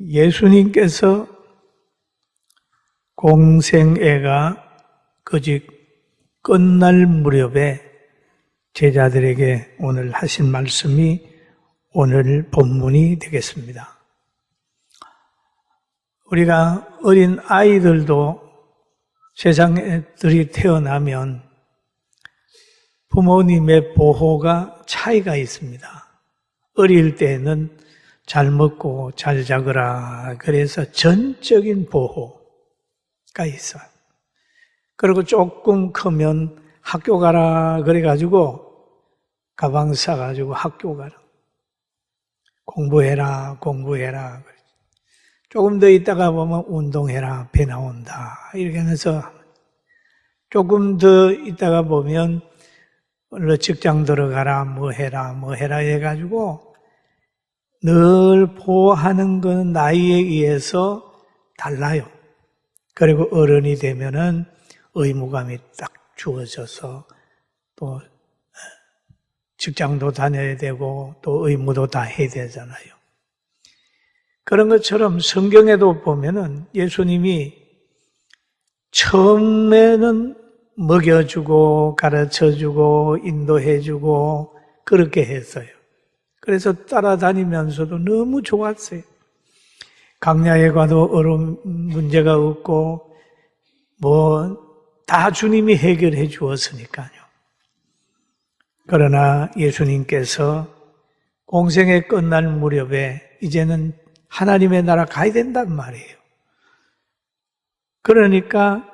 예수님께서 공생애가 거짓 끝날 무렵에 제자들에게 오늘 하신 말씀이 오늘 본문이 되겠습니다. 우리가 어린 아이들도 세상에 태어나면 부모님의 보호가 차이가 있습니다. 어릴 때는 잘 먹고 잘 자거라 그래서 전적인 보호가 있어요. 그리고 조금 크면 학교 가라 그래가지고 가방 싸가지고 학교 가라. 공부해라. 조금 더 있다가 보면 운동해라. 배 나온다. 이렇게 하면서 조금 더 있다가 보면 직장 들어가라. 뭐 해라 해가지고 늘 보호하는 건 나이에 의해서 달라요. 그리고 어른이 되면은 의무감이 딱 주어져서 또 직장도 다녀야 되고 또 의무도 다 해야 되잖아요. 그런 것처럼 성경에도 보면은 예수님이 처음에는 먹여주고 가르쳐주고 인도해주고 그렇게 했어요. 그래서 따라다니면서도 너무 좋았어요. 강야에 가도 어려운 문제가 없고 다 주님이 해결해 주었으니까요. 그러나 예수님께서 공생애 끝날 무렵에 이제는 하나님의 나라 가야 된단 말이에요. 그러니까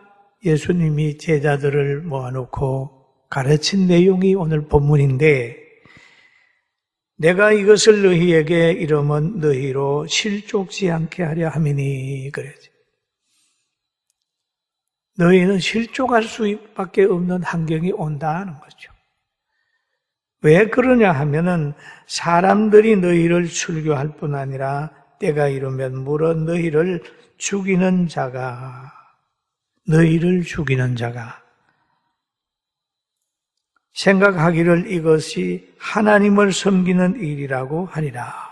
예수님이 제자들을 모아놓고 가르친 내용이 오늘 본문인데 내가 이것을 너희에게 이르면 너희로 실족지 않게 하려 함이니 그랬지. 너희는 실족할 수밖에 없는 환경이 온다는 거죠. 왜 그러냐 하면은 사람들이 너희를 출교할 뿐 아니라 때가 이르면 물어 너희를 죽이는 자가 생각하기를 이것이 하나님을 섬기는 일이라고 하리라.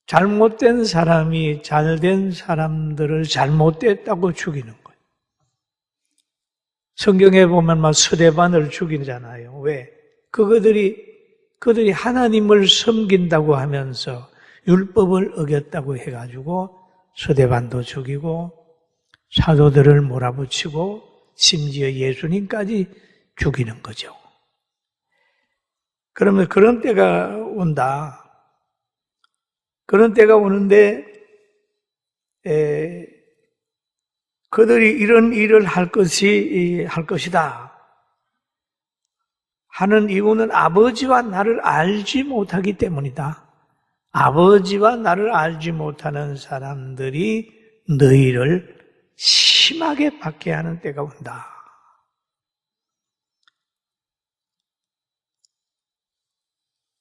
잘못된 사람이 잘된 사람들을 잘못됐다고 죽이는 거예요. 성경에 보면 막 스데반을 죽이잖아요. 왜? 그들이 하나님을 섬긴다고 하면서 율법을 어겼다고 해가지고 스데반도 죽이고 사도들을 몰아붙이고 심지어 예수님까지 죽이는 거죠. 그러면 그런 때가 온다. 그런 때가 오는데 그들이 이런 일을 할 것이다 하는 이유는 아버지와 나를 알지 못하기 때문이다. 아버지와 나를 알지 못하는 사람들이 너희를 심하게 박해하는 때가 온다.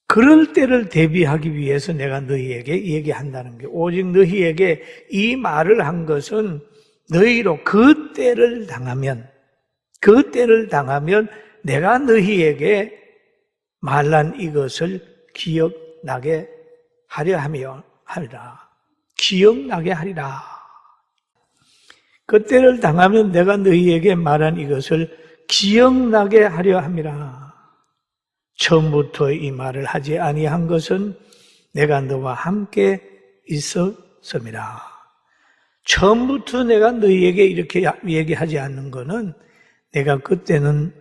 그럴 때를 대비하기 위해서 내가 너희에게 얘기한다는 게 오직 너희에게 이 말을 한 것은 너희로 그 때를 당하면 내가 너희에게 말한 이것을 기억나게 하려 하리라. 기억나게 하리라. 그때를 당하면 내가 너희에게 말한 이것을 기억나게 하려 함이라. 처음부터 이 말을 하지 아니한 것은 내가 너와 함께 있었음이라. 처음부터 내가 너희에게 이렇게 얘기하지 않는 것은 내가 그때는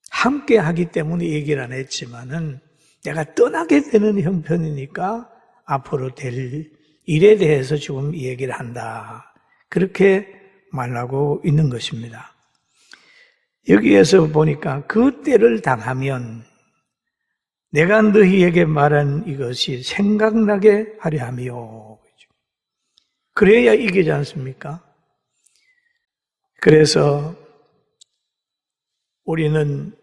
함께 하기 때문에 얘기를 안 했지만은 내가 떠나게 되는 형편이니까 앞으로 될 일에 대해서 지금 얘기를 한다. 그렇게 말하고 있는 것입니다. 여기에서 보니까 그 때를 당하면 내가 너희에게 말한 이것이 생각나게 하려 함이요. 그래야 이기지 않습니까? 그래서 우리는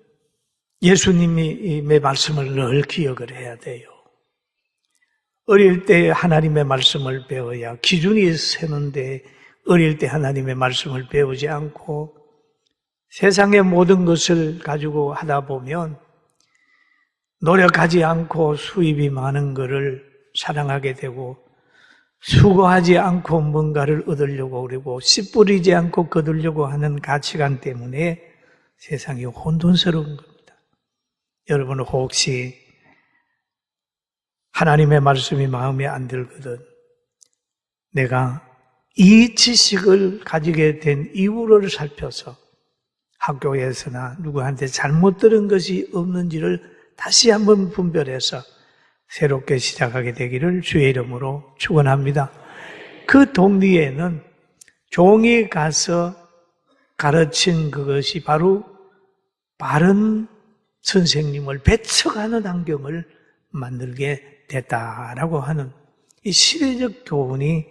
예수님의 말씀을 늘 기억을 해야 돼요. 어릴 때 하나님의 말씀을 배워야 기준이 세는데 어릴 때 하나님의 말씀을 배우지 않고 세상의 모든 것을 가지고 하다 보면 노력하지 않고 수입이 많은 것을 사랑하게 되고 수고하지 않고 뭔가를 얻으려고 그러고 씨 뿌리지 않고 거두려고 하는 가치관 때문에 세상이 혼돈스러운 겁니다. 여러분 혹시 하나님의 말씀이 마음에 안 들거든 내가 이 지식을 가지게 된 이유를 살펴서 학교에서나 누구한테 잘못 들은 것이 없는지를 다시 한번 분별해서 새롭게 시작하게 되기를 주의 이름으로 축원합니다. 그 동리에는 종이 가서 가르친 그것이 바로 바른 선생님을 배척하는 환경을 만들게 됐다라고 하는 이 시대적 교훈이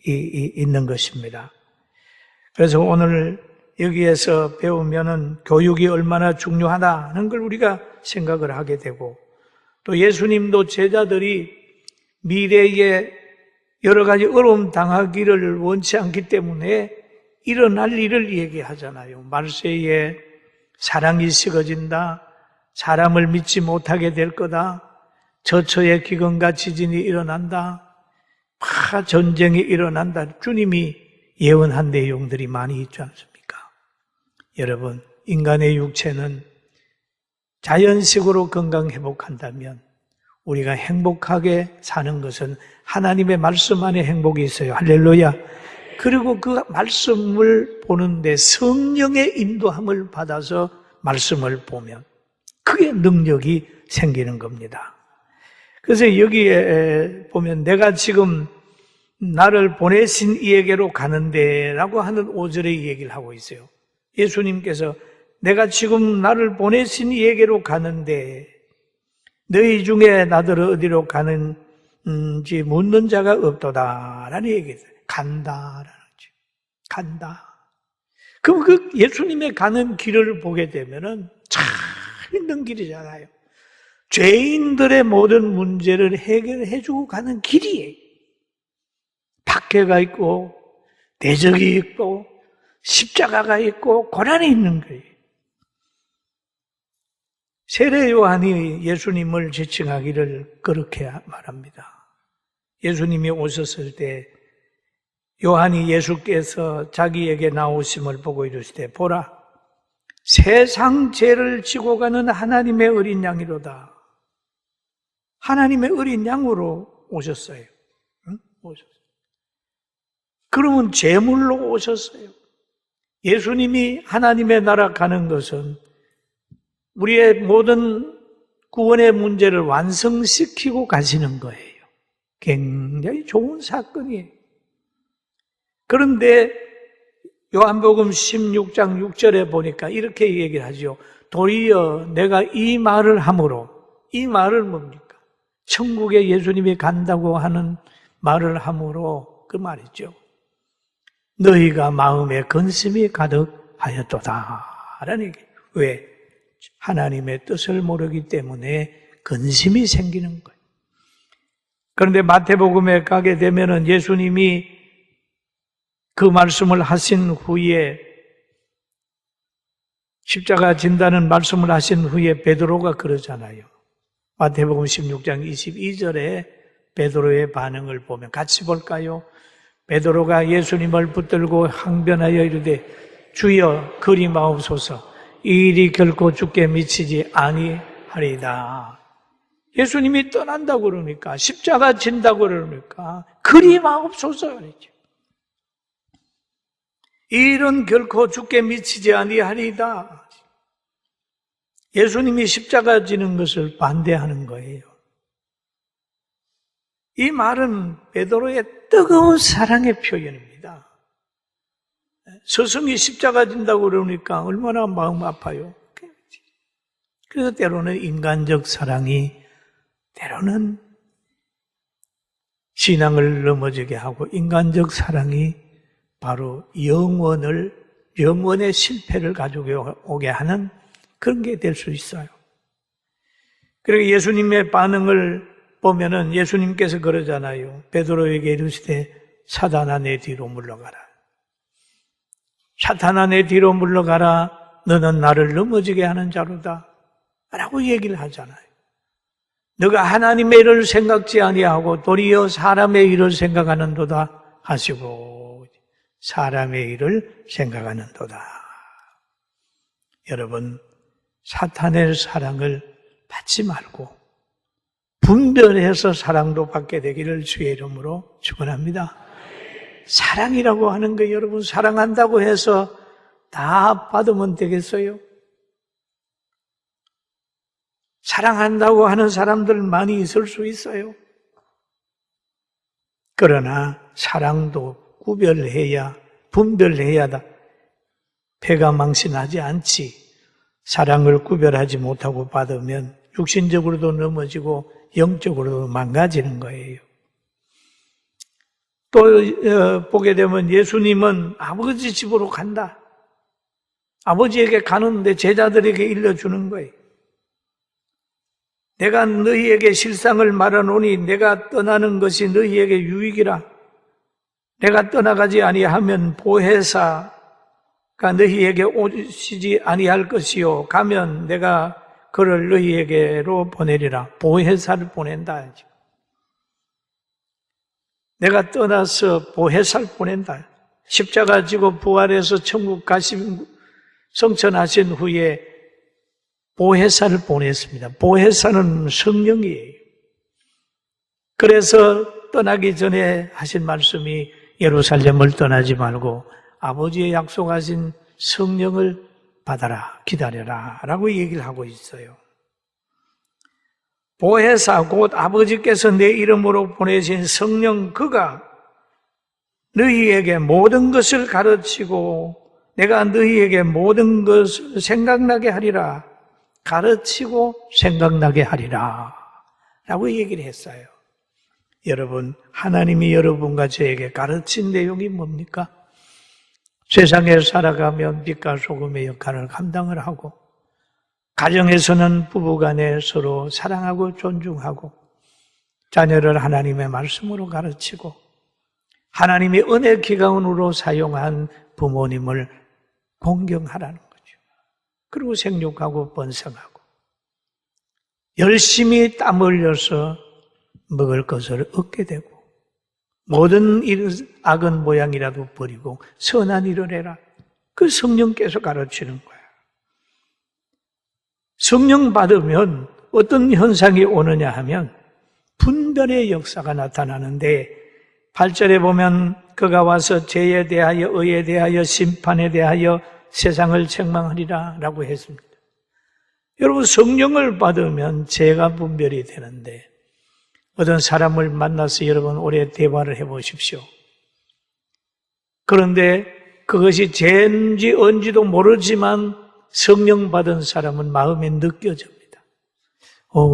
있는 것입니다. 그래서 오늘 여기에서 배우면은 교육이 얼마나 중요하다는 걸 우리가 생각을 하게 되고 또 예수님도 제자들이 미래에 여러 가지 어려움 당하기를 원치 않기 때문에 일어날 일을 얘기하잖아요. 말세에 사랑이 식어진다. 사람을 믿지 못하게 될 거다. 저처에 기근과 지진이 일어난다. 전쟁이 일어난다. 주님이 예언한 내용들이 많이 있지 않습니까? 여러분, 인간의 육체는 자연식으로 건강 회복한다면 우리가 행복하게 사는 것은 하나님의 말씀 안에 행복이 있어요. 할렐루야. 그리고 그 말씀을 보는데 성령의 인도함을 받아서 말씀을 보면 그게 능력이 생기는 겁니다. 그래서 여기에 보면 내가 지금 나를 보내신 이에게로 가는데 라고 하는 5절의 얘기를 하고 있어요. 예수님께서 내가 지금 나를 보내신 이에게로 가는데 너희 중에 나더러 어디로 가는지 묻는 자가 없도다 라는 얘기예요. 간다라는 거죠. 간다. 그럼 그 예수님의 가는 길을 보게 되면은 참 있는 길이잖아요. 죄인들의 모든 문제를 해결해주고 가는 길이에요. 박해가 있고 대적이 있고 십자가가 있고 고난이 있는 거예요. 세례 요한이 예수님을 지칭하기를 그렇게 말합니다. 예수님이 오셨을 때 요한이 예수께서 자기에게 나오심을 보고 이르시되 보라 세상 죄를 지고 가는 하나님의 어린 양이로다. 하나님의 어린 양으로 오셨어요. 응? 오셨어요. 그러면 제물로 오셨어요. 예수님이 하나님의 나라 가는 것은 우리의 모든 구원의 문제를 완성시키고 가시는 거예요. 굉장히 좋은 사건이에요. 그런데 요한복음 16장 6절에 보니까 이렇게 얘기를 하죠. 도리어 내가 이 말을 함으로, 이 말은 뭡니까? 천국에 예수님이 간다고 하는 말을 함으로 그 말이죠. 너희가 마음에 근심이 가득하였도다 라는 얘기예요. 왜? 하나님의 뜻을 모르기 때문에 근심이 생기는 거예요. 그런데 마태복음에 가게 되면은 예수님이 그 말씀을 하신 후에 십자가 진다는 말씀을 하신 후에 베드로가 그러잖아요. 마태복음 16장 22절에 베드로의 반응을 보면 같이 볼까요? 베드로가 예수님을 붙들고 항변하여 이르되 주여 그리마옵소서 이 일이 결코 주께 미치지 아니하리이다. 예수님이 떠난다고 그러니까 십자가 진다고 그러니까 그리마옵소서 그러죠. 이 일은 결코 주께 미치지 아니하리이다. 예수님이 십자가 지는 것을 반대하는 거예요. 이 말은 베드로의 뜨거운 사랑의 표현입니다. 스승이 십자가 진다고 그러니까 얼마나 마음 아파요. 그래서 때로는 인간적 사랑이 때로는 신앙을 넘어지게 하고 인간적 사랑이 바로 영원의 실패를 가져오게 하는 그런 게 될 수 있어요. 그리고 예수님의 반응을 보면은 예수님께서 그러잖아요. 베드로에게 이르시되 사단아 내 뒤로 물러가라. 사탄아 내 뒤로 물러가라. 너는 나를 넘어지게 하는 자로다. 라고 얘기를 하잖아요. 너가 하나님의 일을 생각지 아니하고 도리어 사람의 일을 생각하는도다 하시고 사람의 일을 생각하는도다. 여러분, 사탄의 사랑을 받지 말고 분별해서 사랑도 받게 되기를 주의 이름으로 축원합니다. 사랑이라고 하는 거 여러분 사랑한다고 해서 다 받으면 되겠어요? 사랑한다고 하는 사람들 많이 있을 수 있어요. 그러나 사랑도 구별해야 분별해야 배가 망신하지 않지. 사랑을 구별하지 못하고 받으면 육신적으로도 넘어지고 영적으로도 망가지는 거예요. 또 보게 되면 예수님은 아버지 집으로 간다. 아버지에게 가는데 제자들에게 일러주는 거예요. 내가 너희에게 실상을 말하노니 내가 떠나는 것이 너희에게 유익이라. 내가 떠나가지 아니하면 보혜사가 너희에게 오시지 아니할 것이요. 가면 내가 그를 너희에게로 보내리라. 보혜사를 보낸다. 내가 떠나서 보혜사를 보낸다. 십자가 지고 부활해서 천국 가신 성천하신 후에 보혜사를 보냈습니다. 보혜사는 성령이에요. 그래서 떠나기 전에 하신 말씀이 예루살렘을 떠나지 말고 아버지의 약속하신 성령을 받아라, 기다려라 라고 얘기를 하고 있어요. 보혜사 곧 아버지께서 내 이름으로 보내신 성령 그가 너희에게 모든 것을 가르치고 내가 너희에게 모든 것을 생각나게 하리라. 가르치고 생각나게 하리라 라고 얘기를 했어요. 여러분, 하나님이 여러분과 저에게 가르친 내용이 뭡니까? 세상에 살아가면 빛과 소금의 역할을 감당을 하고 가정에서는 부부간에 서로 사랑하고 존중하고 자녀를 하나님의 말씀으로 가르치고 하나님의 은혜 기강으로 사용한 부모님을 공경하라는 거죠. 그리고 생육하고 번성하고 열심히 땀 흘려서 먹을 것을 얻게 되고 모든 악은 모양이라도 버리고 선한 일을 해라. 그 성령께서 가르치는 거야. 성령 받으면 어떤 현상이 오느냐 하면 분별의 역사가 나타나는데 8절에 보면 그가 와서 죄에 대하여 의에 대하여 심판에 대하여 세상을 책망하리라 라고 했습니다. 여러분, 성령을 받으면 죄가 분별이 되는데 어떤 사람을 만나서 여러분 오래 대화를 해보십시오. 그런데 그것이 죄인지 언지도 모르지만 성령 받은 사람은 마음에 느껴집니다.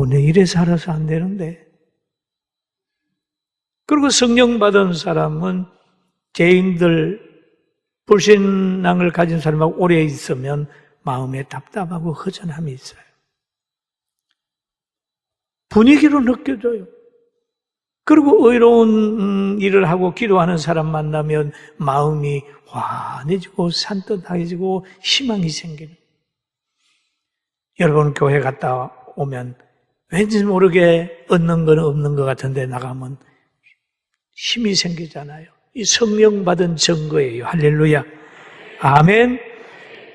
내 이래 살아서 안 되는데. 그리고 성령 받은 사람은 죄인들, 불신앙을 가진 사람하고 오래 있으면 마음에 답답하고 허전함이 있어요. 분위기로 느껴져요. 그리고 의로운 일을 하고 기도하는 사람 만나면 마음이 환해지고 산뜻해지고 희망이 생기는. 여러분 교회 갔다 오면 왠지 모르게 얻는 건 없는 것 같은데 나가면 힘이 생기잖아요. 이 성령 받은 증거예요. 할렐루야. 아멘.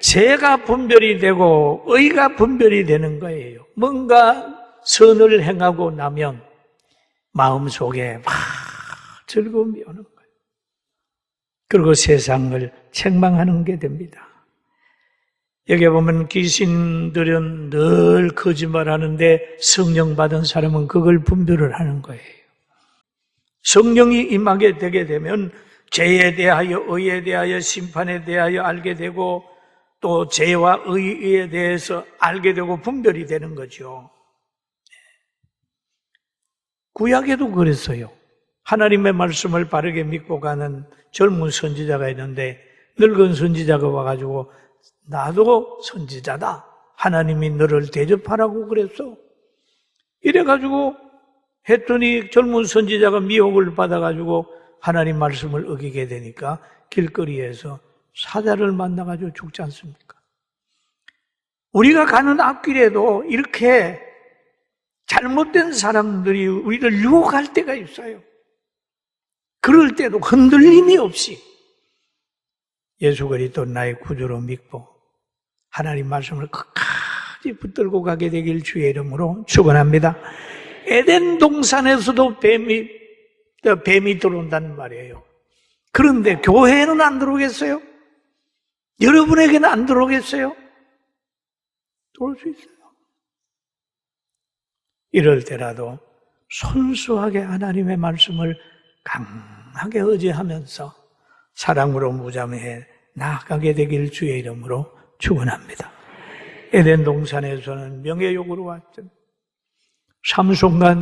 죄가 분별이 되고 의가 분별이 되는 거예요. 뭔가 선을 행하고 나면 마음속에 막 즐거움이 오는 거예요. 그리고 세상을 책망하는 게 됩니다. 여기 보면 귀신들은 늘 거짓말하는데 성령 받은 사람은 그걸 분별을 하는 거예요. 성령이 임하게 되게 되면 죄에 대하여 의에 대하여 심판에 대하여 알게 되고 또 죄와 의에 대해서 알게 되고 분별이 되는 거죠. 구약에도 그랬어요. 하나님의 말씀을 바르게 믿고 가는 젊은 선지자가 있는데 늙은 선지자가 와가지고 나도 선지자다. 하나님이 너를 대접하라고 그랬어. 이래가지고 했더니 젊은 선지자가 미혹을 받아가지고 하나님 말씀을 어기게 되니까 길거리에서 사자를 만나가지고 죽지 않습니까? 우리가 가는 앞길에도 이렇게 잘못된 사람들이 우리를 유혹할 때가 있어요. 그럴 때도 흔들림이 없이 예수 그리스도 나의 구주로 믿고 하나님 말씀을 끝까지 붙들고 가게 되길 주의 이름으로 축원합니다. 에덴 동산에서도 뱀이 들어온다는 말이에요. 그런데 교회에는 안 들어오겠어요? 여러분에게는 안 들어오겠어요? 들어올 수 있어요. 이럴 때라도 순수하게 하나님의 말씀을 강하게 의지하면서 사랑으로 무장해 나아가게 되길 주의 이름으로 축원합니다. 에덴 동산에서는 명예욕으로 왔던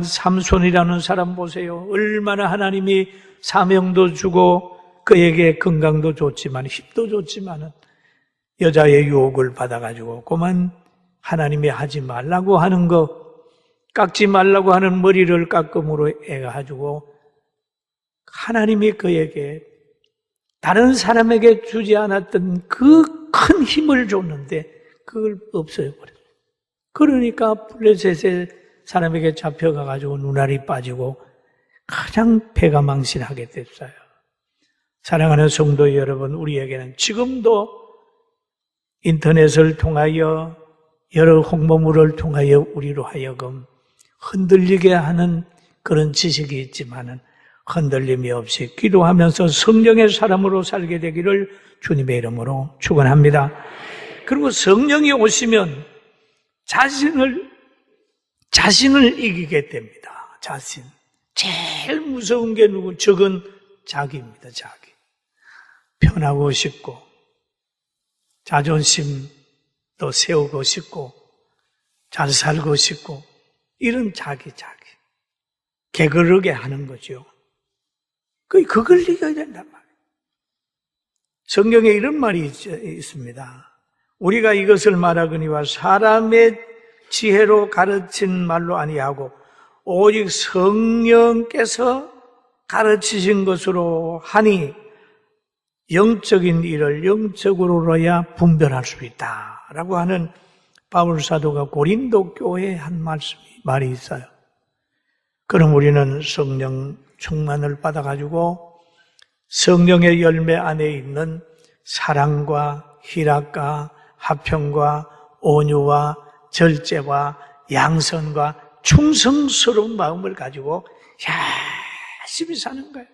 삼손이라는 사람 보세요. 얼마나 하나님이 사명도 주고 그에게 건강도 줬지만 힘도 줬지만은 여자의 유혹을 받아가지고 그만 하나님이 하지 말라고 하는 거, 깎지 말라고 하는 머리를 깎음으로 해가지고 하나님이 그에게 다른 사람에게 주지 않았던 그 큰 힘을 줬는데 그걸 없애버렸어요. 그러니까 블레셋의 사람에게 잡혀가가지고 눈알이 빠지고 가장 패가 망신하게 됐어요. 사랑하는 성도 여러분, 우리에게는 지금도 인터넷을 통하여 여러 홍보물을 통하여 우리로 하여금 흔들리게 하는 그런 지식이 있지만은 흔들림이 없이 기도하면서 성령의 사람으로 살게 되기를 주님의 이름으로 축원합니다. 그리고 성령이 오시면 자신을 이기게 됩니다. 자신. 제일 무서운 게 누구? 적은 자기입니다. 자기. 편하고 싶고 자존심도 세우고 싶고 잘 살고 싶고 이런 자기. 게으르게 하는 거죠. 그걸 이겨야 된단 말이에요. 성경에 이런 말이 있습니다. 우리가 이것을 말하거니와 사람의 지혜로 가르친 말로 아니하고 오직 성령께서 가르치신 것으로 하니 영적인 일을 영적으로야 분별할 수 있다라고 하는 바울 사도가 고린도 교회에 한 말이 있어요. 그럼 우리는 성령 충만을 받아가지고 성령의 열매 안에 있는 사랑과 희락과 화평과 온유와 절제와 양선과 충성스러운 마음을 가지고 열심히 사는 거예요.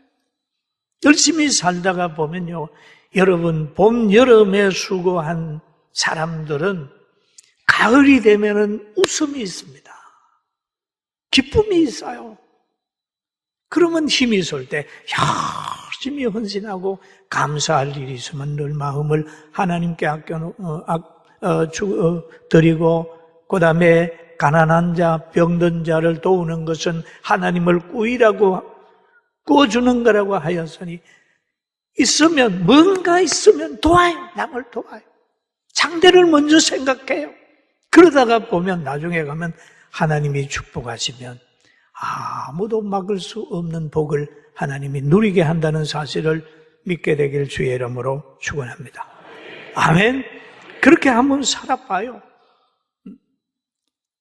열심히 살다가 보면요, 여러분 봄, 여름에 수고한 사람들은 가을이 되면은 웃음이 있습니다. 기쁨이 있어요. 그러면 힘이 있을 때 열심히 헌신하고 감사할 일이 있으면 늘 마음을 하나님께 드리고 그 다음에 가난한 자, 병든 자를 도우는 것은 하나님을 꾸어주는 거라고 하였으니 뭔가 있으면 도와요. 남을 도와요. 상대를 먼저 생각해요. 그러다가 보면 나중에 가면 하나님이 축복하시면 아무도 막을 수 없는 복을 하나님이 누리게 한다는 사실을 믿게 되길 주의 이름으로 축원합니다. 아멘. 그렇게 한번 살아봐요.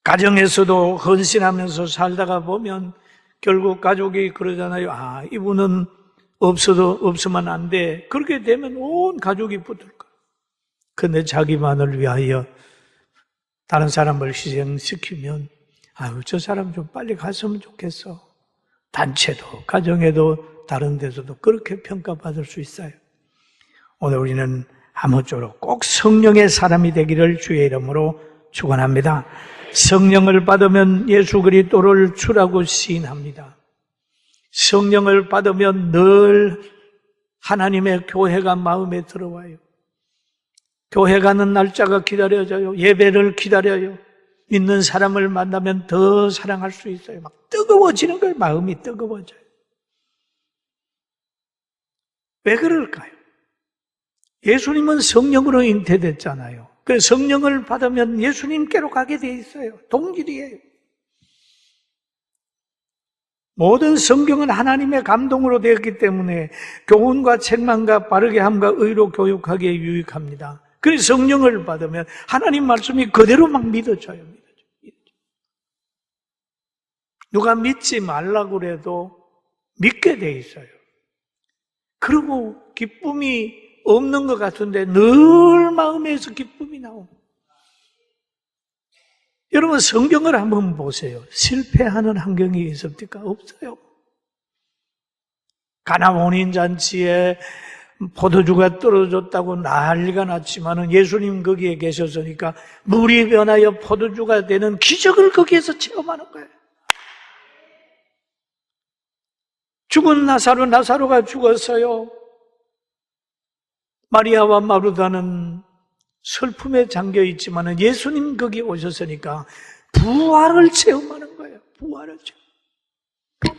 가정에서도 헌신하면서 살다가 보면 결국 가족이 그러잖아요. 이분은 없으면 안 돼. 그렇게 되면 온 가족이 붙을 거예요. 근데 자기만을 위하여 다른 사람을 희생시키면 저 사람 좀 빨리 갔으면 좋겠어. 단체도, 가정에도, 다른 데서도 그렇게 평가받을 수 있어요. 오늘 우리는 아무쪼록 꼭 성령의 사람이 되기를 주의 이름으로 축원합니다. 성령을 받으면 예수 그리스도를 주라고 시인합니다. 성령을 받으면 늘 하나님의 교회가 마음에 들어와요. 교회 가는 날짜가 기다려져요. 예배를 기다려요. 믿는 사람을 만나면 더 사랑할 수 있어요. 막 뜨거워지는 거예요. 마음이 뜨거워져요. 왜 그럴까요? 예수님은 성령으로 잉태됐잖아요. 그래서 성령을 받으면 예수님께로 가게 돼 있어요. 동질이에요. 모든 성경은 하나님의 감동으로 되었기 때문에 교훈과 책망과 바르게 함과 의로 교육하기에 유익합니다. 그래서 성령을 받으면 하나님 말씀이 그대로 막 믿어져요. 누가 믿지 말라고 그래도 믿게 돼 있어요. 그리고 기쁨이 없는 것 같은데 늘 마음에서 기쁨이 나옵니다. 여러분 성경을 한번 보세요. 실패하는 환경이 있습니까? 없어요. 가나 혼인잔치에 포도주가 떨어졌다고 난리가 났지만은 예수님 거기에 계셨으니까 물이 변하여 포도주가 되는 기적을 거기에서 체험하는 거예요. 죽은 나사로가 죽었어요. 마리아와 마르다는 슬픔에 잠겨 있지만은 예수님 거기 오셨으니까 부활을 체험하는 거예요. 부활을 체험.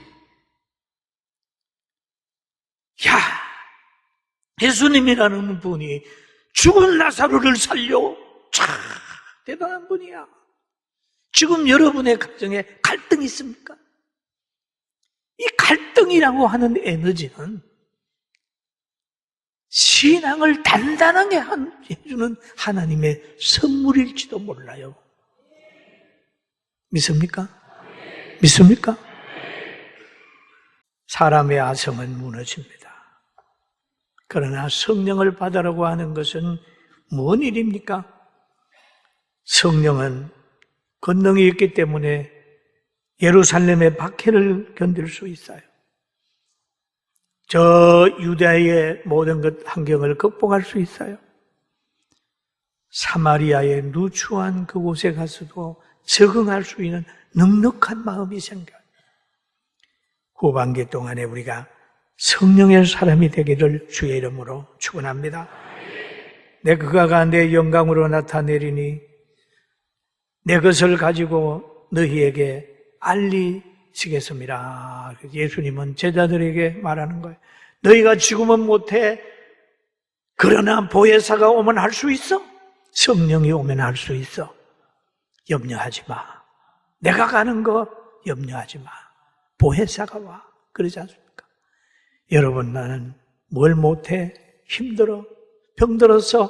야, 예수님이라는 분이 죽은 나사로를 살려. 참 대단한 분이야. 지금 여러분의 가정에 갈등이 있습니까? 이 갈등이라고 하는 에너지는 신앙을 단단하게 해주는 하나님의 선물일지도 몰라요. 믿습니까? 믿습니까? 사람의 아성은 무너집니다. 그러나 성령을 받으라고 하는 것은 뭔 일입니까? 성령은 권능이 있기 때문에 예루살렘의 박해를 견딜 수 있어요. 저 유대의 모든 것 환경을 극복할 수 있어요. 사마리아의 누추한 그곳에 가서도 적응할 수 있는 넉넉한 마음이 생겨요. 후반기 동안에 우리가 성령의 사람이 되기를 주의 이름으로 축원합니다. 내 그가가 내 영광으로 나타내리니 내 것을 가지고 너희에게 알리시겠습니다. 예수님은 제자들에게 말하는 거예요. 너희가 지금은 못해. 그러나 보혜사가 오면 할 수 있어. 성령이 오면 할 수 있어. 염려하지 마. 내가 가는 거 염려하지 마. 보혜사가 와. 그러지 않습니까? 여러분, 나는 뭘 못해? 힘들어. 병들어서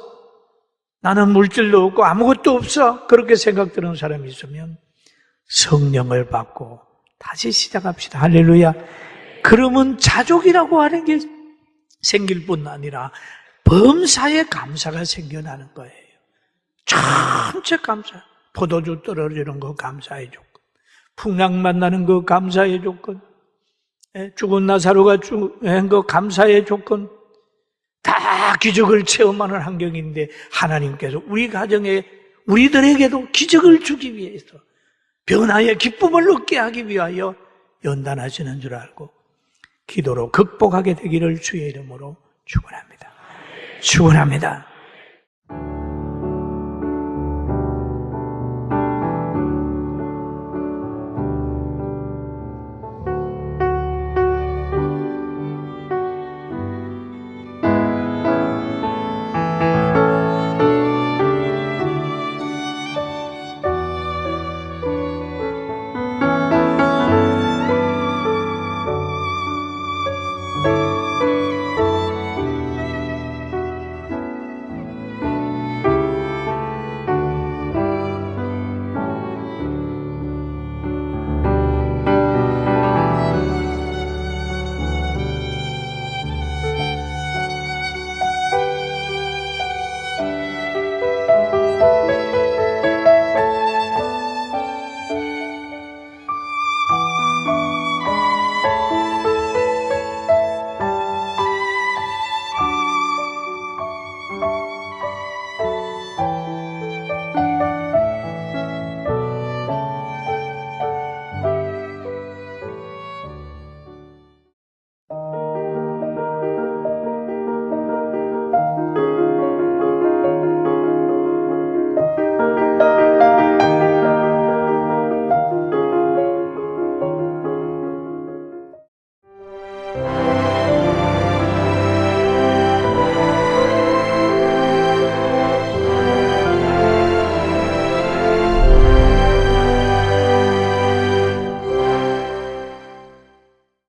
나는 물질도 없고 아무것도 없어. 그렇게 생각드는 사람이 있으면 성령을 받고 다시 시작합시다. 할렐루야. 그러면 자족이라고 하는 게 생길 뿐 아니라 범사에 감사가 생겨나는 거예요. 전체 감사. 포도주 떨어지는 거 감사의 조건. 풍랑 만나는 거 감사의 조건. 죽은 나사로가 죽은 거 감사의 조건. 다 기적을 체험하는 환경인데 하나님께서 우리 가정에 우리들에게도 기적을 주기 위해서 변화의 기쁨을 얻게 하기 위하여 연단하시는 줄 알고 기도로 극복하게 되기를 주의 이름으로 축원합니다. 축원합니다.